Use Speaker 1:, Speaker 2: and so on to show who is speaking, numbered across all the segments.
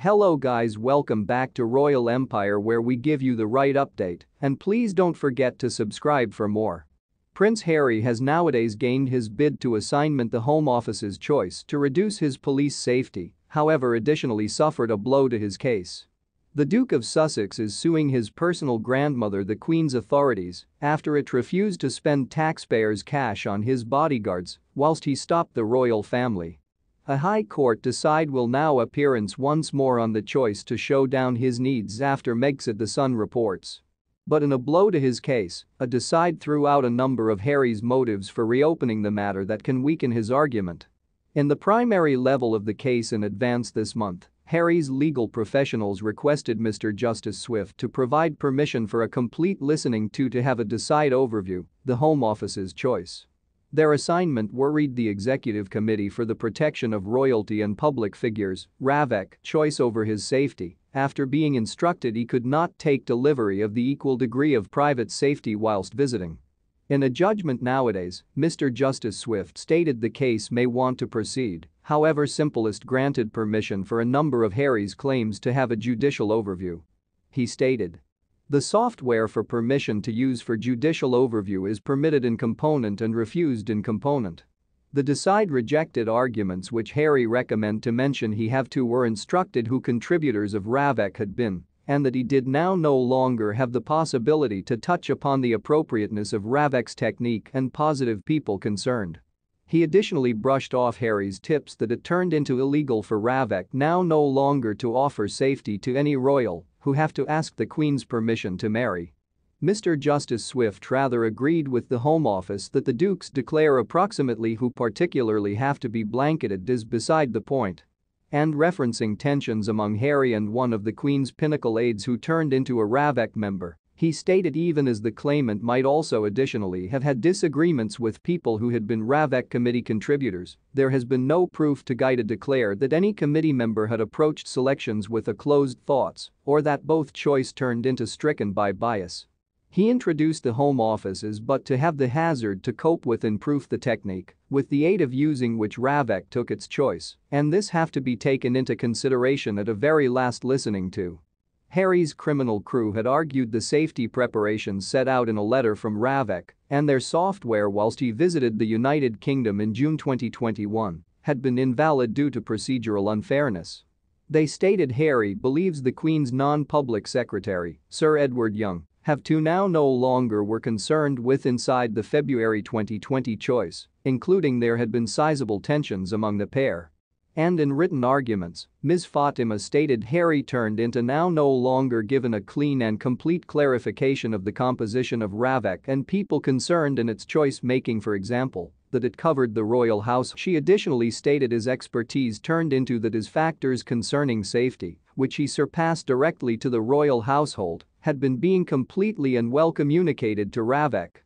Speaker 1: Hello guys, welcome back to Royal Empire where we give you the right update, and please don't forget to subscribe for more. Prince Harry has nowadays gained his bid to assignment the Home Office's choice to reduce his police safety, however additionally suffered a blow to his case. The Duke of Sussex is suing his personal grandmother, the Queen's authorities, after it refused to spend taxpayers' cash on his bodyguards whilst he stopped the royal family. A High Court decide will now appearance once more on the choice to show down his needs after Megxit The Sun reports. But in a blow to his case, a decide threw out a number of Harry's motives for reopening the matter that can weaken his argument. In the primary level of the case in advance this month, Harry's legal professionals requested Mr. Justice Swift to provide permission for a complete listening to have a decide overview, the Home Office's choice. Their assignment worried the Executive Committee for the Protection of Royalty and Public Figures, RAVEC, choice over his safety, after being instructed he could not take delivery of the equal degree of private safety whilst visiting. In a judgment nowadays, Mr. Justice Swift stated the case may want to proceed, however Simplest granted permission for a number of Harry's claims to have a judicial overview. He stated, "The software for permission to use for judicial overview is permitted in component and refused in component. The decide rejected arguments which Harry recommend to mention he have to were instructed who contributors of RAVEC had been, and that he did now no longer have the possibility to touch upon the appropriateness of RAVEC's technique and positive people concerned." He additionally brushed off Harry's tips that it turned into illegal for RAVEC now no longer to offer safety to any royal who have to ask the Queen's permission to marry. Mr. Justice Swift rather agreed with the Home Office that the Dukes declare approximately who particularly have to be blanketed is beside the point. And referencing tensions among Harry and one of the Queen's pinnacle aides who turned into a RAVEC member, he stated even as the claimant might also additionally have had disagreements with people who had been RAVEC committee contributors, there has been no proof to guide declare that any committee member had approached selections with a closed thoughts or that both choice turned into stricken by bias. He introduced the Home Offices but to have the hazard to cope with improve the technique with the aid of using which RAVEC took its choice, and this have to be taken into consideration at a very last listening to. Harry's criminal crew had argued the safety preparations set out in a letter from RAVEC and their software whilst he visited the United Kingdom in June 2021 had been invalid due to procedural unfairness. They stated Harry believes the Queen's non-public secretary, Sir Edward Young, have to now no longer were concerned with inside the February 2020 choice, including there had been sizable tensions among the pair. And in written arguments, Ms. Fatima stated Harry turned into now no longer given a clean and complete clarification of the composition of RAVEC and people concerned in its choice making, for example, that it covered the royal house. She additionally stated his expertise turned into that his factors concerning safety, which he surpassed directly to the royal household, had been being completely and well communicated to RAVEC.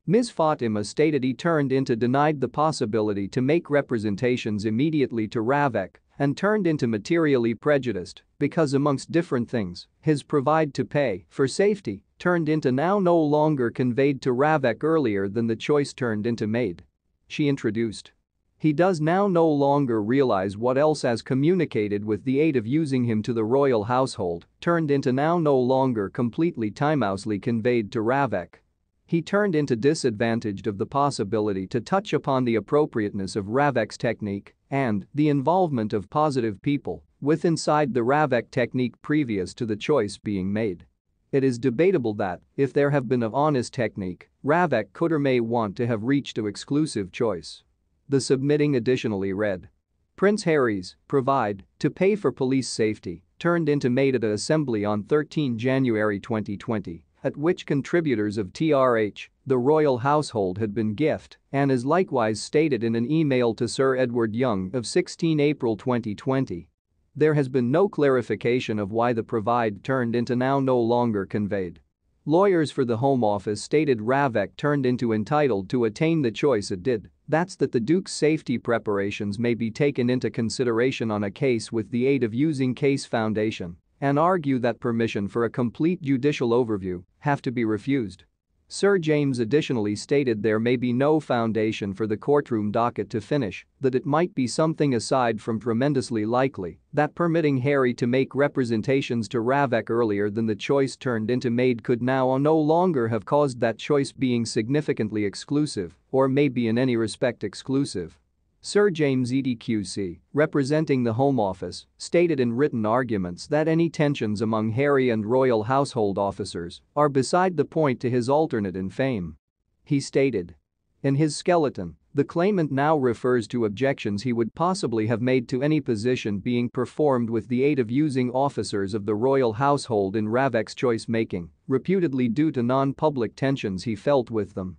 Speaker 1: Ms. Fatima stated he turned into denied the possibility to make representations immediately to RAVEC and turned into materially prejudiced because amongst different things, his provide to pay for safety turned into now no longer conveyed to RAVEC earlier than the choice turned into made. She introduced. He does now no longer realize what else as communicated with the aid of using him to the royal household turned into now no longer completely timeously conveyed to RAVEC. He turned into disadvantaged of the possibility to touch upon the appropriateness of RAVEC's technique and the involvement of positive people with inside the RAVEC technique previous to the choice being made. It is debatable that, if there have been an honest technique, RAVEC could or may want to have reached to exclusive choice. The submitting additionally read. Prince Harry's provide to pay for police safety turned into made at an assembly on 13 January 2020. At which contributors of TRH, the royal household had been gift and is likewise stated in an email to Sir Edward Young of 16 April 2020. There has been no clarification of why the provide turned into now no longer conveyed. Lawyers for the Home Office stated RAVEC turned into entitled to attain the choice it did, that's that the Duke's safety preparations may be taken into consideration on a case with the aid of using case foundation and argue that permission for a complete judicial overview have to be refused. Sir James additionally stated there may be no foundation for the courtroom docket to finish, that it might be something aside from tremendously likely that permitting Harry to make representations to Ravek earlier than the choice turned into made could now no longer have caused that choice being significantly exclusive or maybe in any respect exclusive. Sir James EDQC, representing the Home Office, stated in written arguments that any tensions among Harry and royal household officers are beside the point to his alternate in fame. He stated. In his skeleton, the claimant now refers to objections he would possibly have made to any position being performed with the aid of using officers of the royal household in Ravek's choice-making, reputedly due to non-public tensions he felt with them.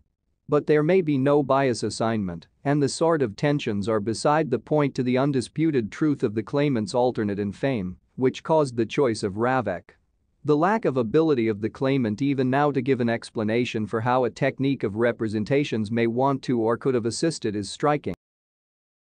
Speaker 1: But there may be no bias assignment, and the sort of tensions are beside the point to the undisputed truth of the claimant's alternate in fame, which caused the choice of Ravek. The lack of ability of the claimant even now to give an explanation for how a technique of representations may want to or could have assisted is striking.